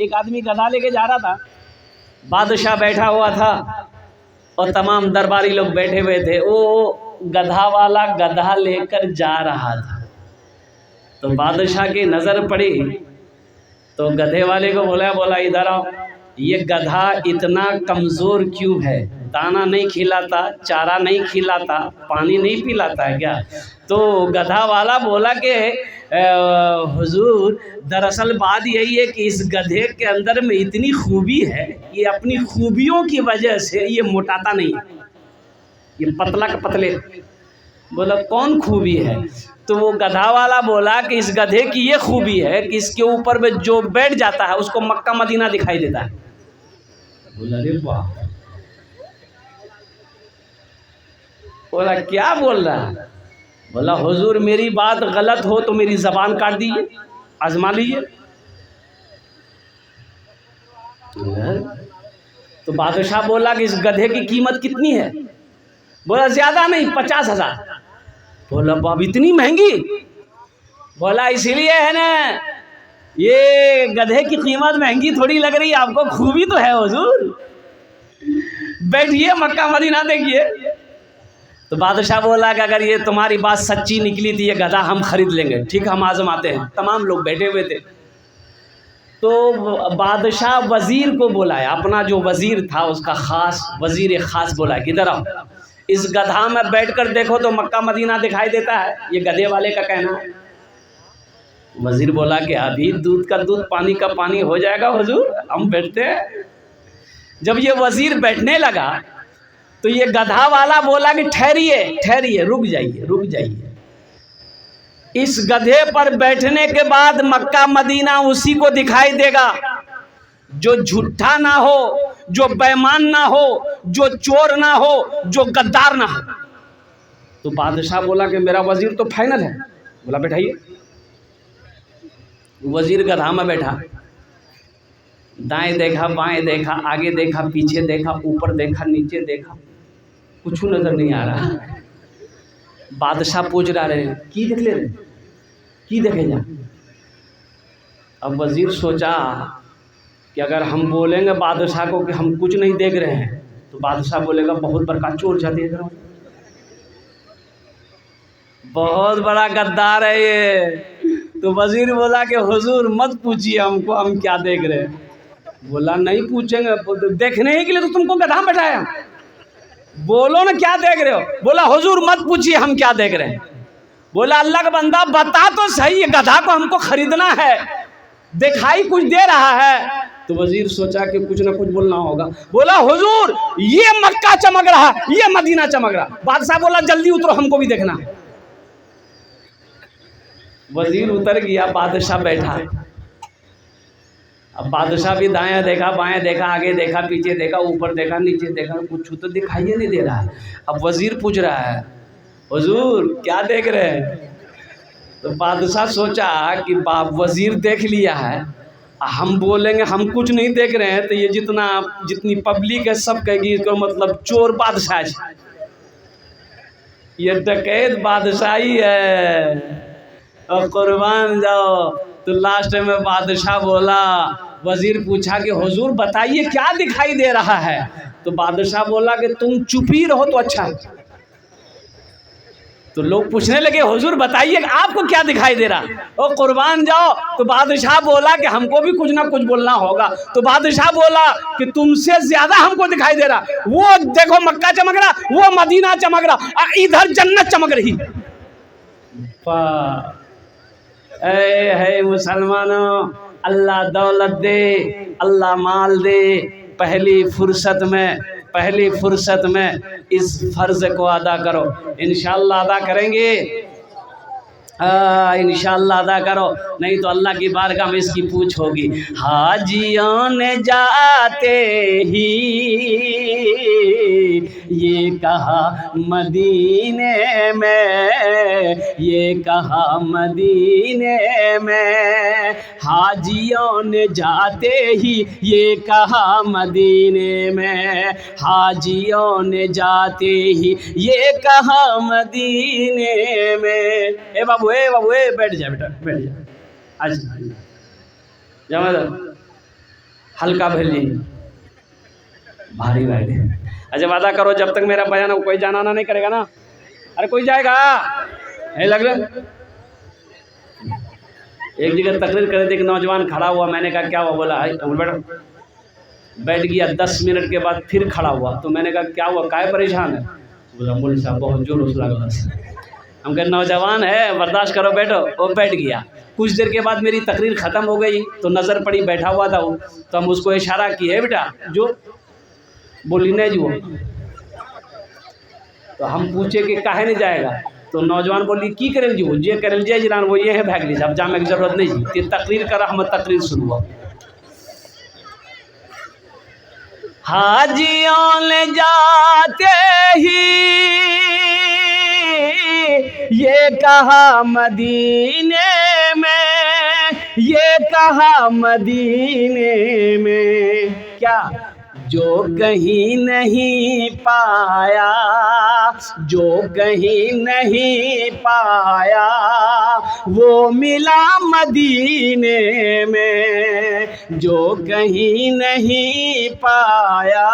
एक आदमी गधा लेके जा रहा था, बादशाह बैठा हुआ था और तमाम दरबारी लोग बैठे हुए थे। वो गधा वाला गधा लेकर जा रहा था, तो बादशाह की नज़र पड़ी तो गधे वाले को बोला इधर आओ, ये गधा इतना कमज़ोर क्यों है? दाना नहीं खिलाता, चारा नहीं खिलाता, पानी नहीं पिलाता है क्या? तो गधा वाला बोला कि हुजूर, दरअसल बात यही है कि इस गधे के अंदर में इतनी खूबी है, ये अपनी खूबियों की वजह से ये मोटाता नहीं, ये पतला का पतले। बोला कौन खूबी है? तो वो गधा वाला बोला कि इस गधे की ये खूबी है कि इसके ऊपर में जो बैठ जाता है उसको मक्का मदीना दिखाई देता है। बोला अरे वाह। बोला क्या बोल रहा है? बोला हुजूर, मेरी बात गलत हो तो मेरी जबान काट दीजिए, आजमा लीजिए। तो बादशाह बोला कि इस गधे की कीमत कितनी है? बोला ज्यादा नहीं, 50,000। बोला बाब इतनी महंगी? बोला इसीलिए है ना, ये गधे की कीमत महंगी थोड़ी लग रही है आपको, खूबी तो है हुजूर। बैठिए, मक्का मदीना देखिए। तो बादशाह बोला कि अगर ये तुम्हारी बात सच्ची निकली थी, ये गधा हम खरीद लेंगे, ठीक हम आजमाते हैं। तमाम लोग बैठे हुए थे। तो बादशाह वजीर को बुलाया, अपना जो वजीर था उसका खास वजीर खास बुलाया कि इधर आओ, इस गधा में बैठकर देखो तो मक्का मदीना दिखाई देता है, ये गधे वाले का कहना है। वजीर बोला कि अभी दूध का दूध पानी का पानी हो जाएगा हुजूर, हम बैठते हैं। जब ये वजीर बैठने लगा तो ये गधा वाला बोला कि ठहरिए ठहरिए, रुक जाइए रुक जाइए। इस गधे पर बैठने के बाद मक्का मदीना उसी को दिखाई देगा जो झूठा ना हो, जो बेईमान ना हो, जो चोर ना हो, जो गद्दार ना हो। तो बादशाह बोला कि मेरा वजीर तो फाइनल है। बोला बैठाइए। वजीर गधा में बैठा, दाएं देखा बाएं देखा, आगे देखा पीछे देखा, ऊपर देखा नीचे देखा, कुछ नजर नहीं आ रहा। बादशाह पूछ रहा रहे की देख ले रहे, की देखे जा। अब वजीर सोचा कि अगर हम बोलेंगे बादशाह को कि हम कुछ नहीं देख रहे हैं तो बादशाह बोलेगा बहुत बड़ा चोर जा देख रहा हूँ, बहुत बड़ा गद्दार है ये। तो वजीर बोला कि हुजूर मत पूछिए हमको हम क्या देख रहे हैं। बोला नहीं पूछेंगे, देखने ही के लिए तो तुमको गधा बैठाया, बोलो ना क्या देख रहे हो। बोला हुजूर मत पूछिए हम क्या देख रहे हैं। बोला अल्लाह का बंदा बता तो सही, ये गधा को हमको खरीदना है, दिखाई कुछ दे रहा है। तो वजीर सोचा कि कुछ ना कुछ बोलना होगा। बोला हुजूर ये मक्का चमक रहा, ये मदीना चमक रहा। बादशाह बोला जल्दी उतरो, हमको भी देखना। वजीर उतर गया, बादशाह बैठा। अब बादशाह भी दाएं देखा बाएं देखा, आगे देखा पीछे देखा, ऊपर देखा नीचे देखा, कुछ तो दिखाई नहीं दे रहा है। अब वजीर पूछ रहा है हुजूर क्या देख रहे हैं? तो बादशाह सोचा कि वजीर देख लिया है, हम बोलेंगे हम कुछ नहीं देख रहे हैं तो ये जितनी पब्लिक है सब कहेगी इसको मतलब चोर बादशाह है, ये डकैत बादशाही है और कुर्बान जाओ। तो लास्ट में बादशाह बोला, वजीर पूछा कि हुजूर बताइए क्या दिखाई दे रहा है? तो बादशाह बोला कि तुम चुप ही रहो तो अच्छा है। तो लोग पूछने लगे हुजूर बताइए आपको क्या दिखाई दे रहा? ओ कुर्बान जाओ। तो बादशाह बोला कि हमको भी कुछ ना कुछ बोलना होगा। तो बादशाह बोला कि तुमसे ज्यादा हमको दिखाई दे रहा, वो देखो मक्का चमक रहा, वो मदीना चमक रहा, इधर जन्नत चमक रही। है मुसलमानों, अल्लाह दौलत दे, अल्लाह माल दे, पहली फुर्सत में इस फर्ज को अदा करो। इंशाअल्लाह अदा करेंगे, इंशाअल्लाह अदा करो, नहीं तो अल्लाह की बारगाह में इसकी पूछ होगी। हाजियों ने जाते ही ये कहा मदीने में, ये कहा मदीने में, हाजियों ने जाते ही ये कहा मदीने में, हाजियों ने जाते ही ये कहा मदीने में। ए बाबू ए बैठ जा बेटा, बैठ जा। आज जमा हल्का भेजी भारी बैठे। अच्छा वादा करो जब तक मेरा बयान कोई जाना ना नहीं करेगा ना। अरे कोई जाएगा नहीं लग रहा। एक जगह तकरीर कर रहे थे, एक नौजवान खड़ा हुआ, मैंने कहा क्या हुआ? बोला बेटा बैठ गया। 10 मिनट के बाद फिर खड़ा हुआ, तो मैंने कहा क्या हुआ, काय परेशान है? बोला मौलवी साहब बहुत जोर लगा। हम कहे नौजवान है बर्दाश्त करो बैठो। वो बैठ गया। कुछ देर के बाद मेरी तकरीर ख़त्म हो गई तो नज़र पड़ी बैठा हुआ था वो, तो हम उसको इशारा किए बेटा जो, बोली नहीं जो। तो हम पूछे कि काहे नहीं जाएगा? तो नौजवान बोली की करेल जी, वो जे करेल जे जनान वो ये है भाग लीजिए, अब जाने की जरूरत नहीं जी, कि तकरीर कर हम तकरीर शुरू हुआ। हाजियों ले जाते ही ये कहा मदीने में, ये कहा मदीने में, क्या जो कहीं नहीं पाया, जो कहीं नहीं पाया वो मिला मदीने में, जो कहीं नहीं पाया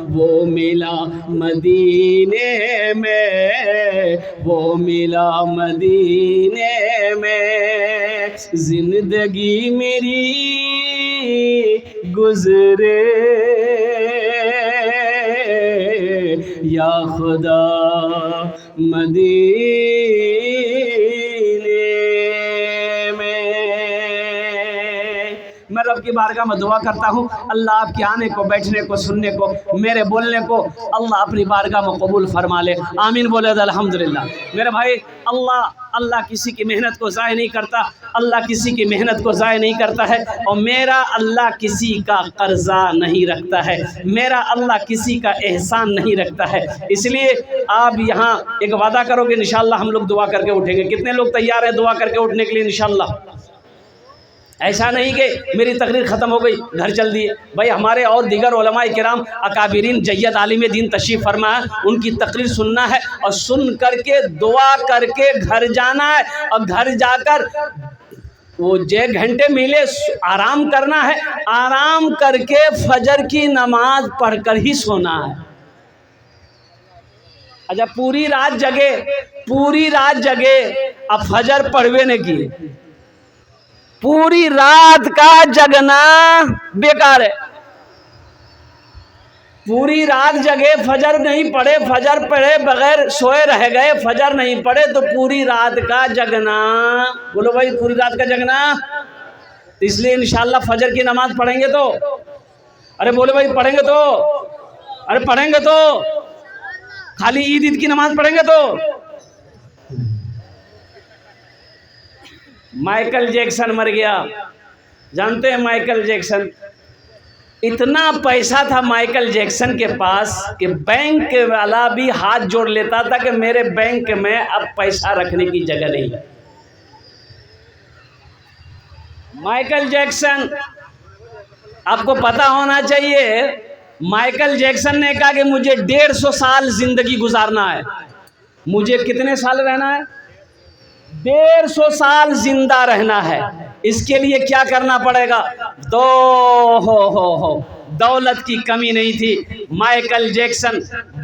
वो मिला मदीने में, वो मिला मदीने में। जिंदगी मेरी गुजरे या खुदा मदीने में। मैं रब की बारगाह में दुआ करता हूँ अल्लाह आपके आने को, बैठने को, सुनने को, मेरे बोलने को अल्लाह अपनी बारगाह में कबूल फरमा ले। आमीन बोले अल्हम्दुलिल्लाह। मेरे भाई अल्लाह किसी की मेहनत को ज़ाय नहीं करता, अल्लाह किसी की मेहनत को ज़ाय नहीं करता है, और मेरा अल्लाह किसी का कर्जा नहीं रखता है, मेरा अल्लाह किसी का एहसान नहीं रखता है। इसलिए आप यहाँ एक वादा करोगे इंशाअल्लाह हम लोग दुआ करके उठेंगे। कितने लोग तैयार हैं दुआ करके उठने के लिए इंशाअल्लाह? ऐसा नहीं कि मेरी तकरीर ख़त्म हो गई घर चल दिए। भाई हमारे और दीगर उलमाए किराम अकाबिरीन जय्यद आलिम दीन तशरीफ़ फरमा है, उनकी तकरीर सुनना है और सुन करके दुआ करके घर जाना है, और घर जाकर वो जे घंटे मिले आराम करना है, आराम करके फजर की नमाज पढ़कर ही सोना है। अच्छा पूरी रात जगे अब फजर पढ़वे ने की, पूरी रात का जगना बेकार है। पूरी रात जगे फजर नहीं पढ़े, फजर पढ़े बगैर सोए रह गए, फजर नहीं पढ़े तो पूरी रात का जगना। बोलो भाई पूरी रात का जगना। इसलिए इंशाअल्लाह फजर की नमाज पढ़ेंगे तो, अरे बोले भाई पढ़ेंगे तो, अरे पढ़ेंगे तो, खाली ईद की नमाज पढ़ेंगे तो। माइकल जैक्सन मर गया, जानते हैं माइकल जैक्सन? इतना पैसा था माइकल जैक्सन के पास कि बैंक वाला भी हाथ जोड़ लेता था कि मेरे बैंक में अब पैसा रखने की जगह नहीं है। माइकल जैक्सन, आपको पता होना चाहिए, माइकल जैक्सन ने कहा कि मुझे 150 साल जिंदगी गुजारना है। मुझे कितने साल रहना है? 150 साल जिंदा रहना है। इसके लिए क्या करना पड़ेगा? दौलत की कमी नहीं थी। माइकल जैक्सन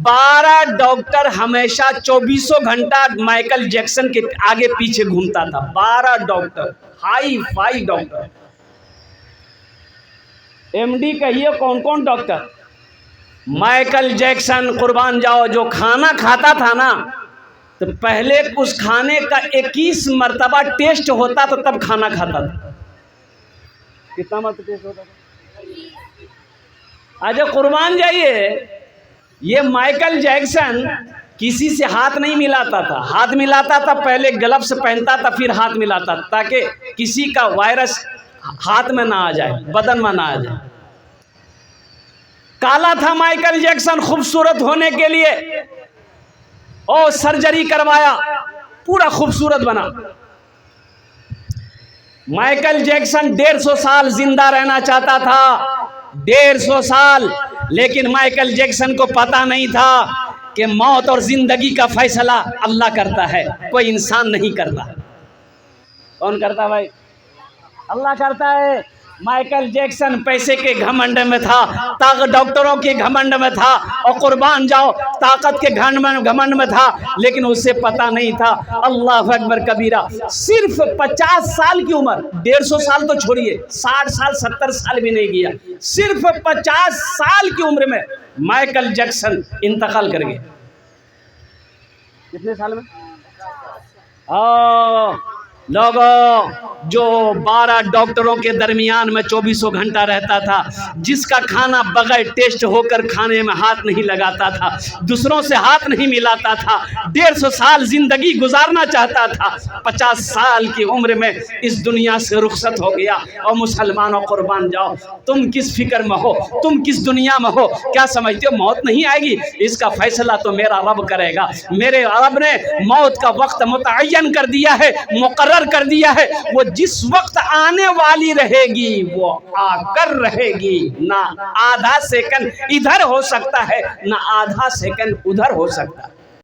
12 डॉक्टर हमेशा 24 घंटा माइकल जैक्सन के आगे पीछे घूमता था। 12 doctor, hi fi doctor, MD कहिए कौन कौन डॉक्टर। माइकल जैक्सन कुर्बान जाओ, जो खाना खाता था ना, तो पहले उस खाने का 21 मरतबा टेस्ट होता तो तब खाना खाता था। कितना मरतबा टेस्ट होता था? आज कुर्बान जाइए, ये माइकल जैक्सन किसी से हाथ नहीं मिलाता था। हाथ मिलाता था पहले ग्लव्स पहनता था, फिर हाथ मिलाता था ताकि किसी का वायरस हाथ में ना आ जाए, बदन में ना आ जाए। काला था माइकल जैक्सन खूबसूरत होने के लिए, और सर्जरी करवाया, पूरा खूबसूरत बना। माइकल जैक्सन 150 साल जिंदा रहना चाहता था, 150 साल, लेकिन माइकल जैक्सन को पता नहीं था कि मौत और जिंदगी का फैसला अल्लाह करता है, कोई इंसान नहीं करता। कौन करता भाई? अल्लाह करता है। माइकल जैक्सन पैसे के घमंड में था, ताकत डॉक्टरों के घमंड में था, और कुर्बान जाओ ताकत के घमंड में था, लेकिन उसे पता नहीं था अल्लाह अकबर कबीरा। सिर्फ 50 साल की उम्र, 150 साल तो छोड़िए, 60 साल 70 साल भी नहीं किया, सिर्फ 50 साल की उम्र में माइकल जैक्सन इंतकाल कर गए। कितने साल में? लोगों, जो 12 डॉक्टरों के दरमियान में 24 घंटा रहता था, जिसका खाना बगैर टेस्ट होकर खाने में हाथ नहीं लगाता था, दूसरों से हाथ नहीं मिलाता था, 150 साल जिंदगी गुजारना चाहता था, 50 साल की उम्र में इस दुनिया से रुखसत हो गया। और मुसलमानों कुर्बान जाओ, तुम किस फिक्र में हो, तुम किस दुनिया में हो? क्या समझते हो मौत नहीं आएगी? इसका फैसला तो मेरा रब करेगा। मेरे रब ने मौत का वक्त मुतय्यन कर दिया है, मुकर्रर कर दिया है। वो जिस वक्त आने वाली रहेगी वो आकर रहेगी। ना आधा सेकंड इधर हो सकता है, ना आधा सेकंड उधर हो सकता है।